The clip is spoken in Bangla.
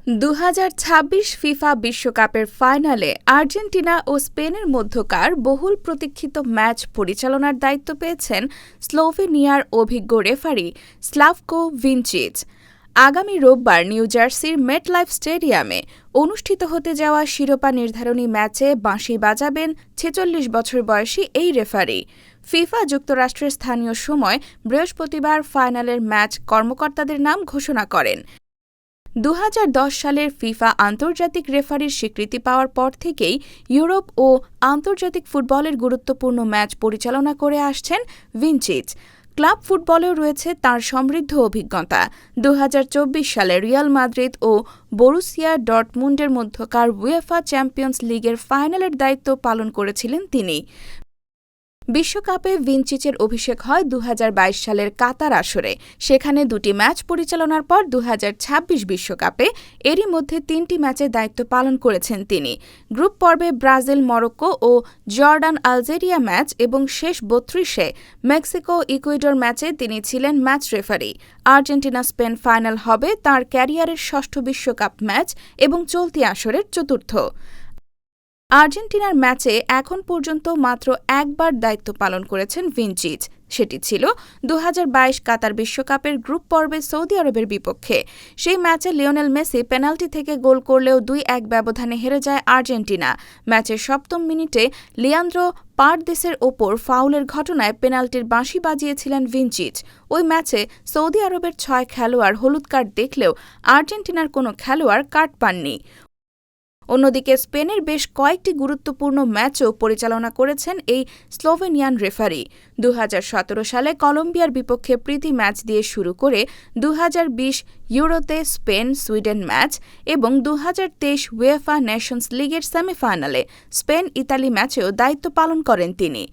2026 ফিফা বিশ্বকাপের ফাইনালে আর্জেন্টিনা ও স্পেনের মধ্যকার বহুল প্রতীক্ষিত ম্যাচ পরিচালনার দায়িত্ব পেয়েছেন স্লোভেনিয়ার অভিজ্ঞ রেফারি স্লাভকো ভিনচিচ। আগামী রোববার নিউ জার্সির মেটলাইফ স্টেডিয়ামে অনুষ্ঠিত হতে যাওয়া শিরোপা নির্ধারণী ম্যাচে বাঁশি বাজাবেন 46 বছর বয়সী এই রেফারি। ফিফা যুক্তরাষ্ট্রের স্থানীয় সময় বৃহস্পতিবার ফাইনালের ম্যাচ কর্মকর্তাদের নাম ঘোষণা করেন। 2010 সালের ফিফা আন্তর্জাতিক রেফারির স্বীকৃতি পাওয়ার পর থেকেই ইউরোপ ও আন্তর্জাতিক ফুটবলের গুরুত্বপূর্ণ ম্যাচ পরিচালনা করে আসছেন ভিনচিচ। ক্লাব ফুটবলেও রয়েছে তাঁর সমৃদ্ধ অভিজ্ঞতা। 2024 সালে রিয়াল মাদ্রিদ ও বরুসিয়া ডর্টমুন্ডের মধ্যকার উয়েফা চ্যাম্পিয়ন্স লিগের ফাইনালের দায়িত্ব পালন করেছিলেন তিনি। বিশ্বকাপে ভিনচিচের অভিষেক হয় 2022 সালের কাতার আসরে। সেখানে দুটি ম্যাচ পরিচালনার পর 2026 বিশ্বকাপে এরই মধ্যে 3টি ম্যাচের দায়িত্ব পালন করেছেন তিনি। গ্রুপ পর্বে ব্রাজিল মরক্কো ও জর্ডান আলজেরিয়া ম্যাচ এবং শেষ 32-এ মেক্সিকো ইকুয়েডর ম্যাচে তিনি ছিলেন match referee. Argentina Spain final হবে তাঁর ক্যারিয়ারের ষষ্ঠ বিশ্বকাপ ম্যাচ এবং চলতি আসরের চতুর্থ। আর্জেন্টিনার ম্যাচে এখন পর্যন্ত মাত্র একবার দায়িত্ব পালন করেছেন ভিনচিচ। সেটি ছিল 2022 কাতার বিশ্বকাপের গ্রুপ পর্বে সৌদি আরবের বিপক্ষে। সেই ম্যাচে লিওনেল মেসি পেনাল্টি থেকে গোল করলেও 2-1 ব্যবধানে হেরে যায় আর্জেন্টিনা। ম্যাচের 7ম মিনিটে লিয়ান্দ্রো পারদেসের ওপর ফাউলের ঘটনায় পেনাল্টির বাঁশি বাজিয়েছিলেন ভিনচিচ। ওই ম্যাচে সৌদি আরবের 6 খেলোয়াড় হলুদ কার্ড দেখলেও আর্জেন্টিনার কোনো খেলোয়াড় কার্ড পাননি। অন্যদিকে স্পেনের বেশ কয়েকটি গুরুত্বপূর্ণ ম্যাচও পরিচালনা করেছেন এই স্লোভেনিয়ান রেফারি। 2017 সালে কলম্বিয়ার বিপক্ষে প্রীতি ম্যাচ দিয়ে শুরু করে 2020 ইউরোতে স্পেন সুইডেন ম্যাচ এবং 2023 উয়েফা নেশনস লিগের সেমিফাইনালে স্পেন ইতালি ম্যাচেও দায়িত্ব পালন করেন তিনি।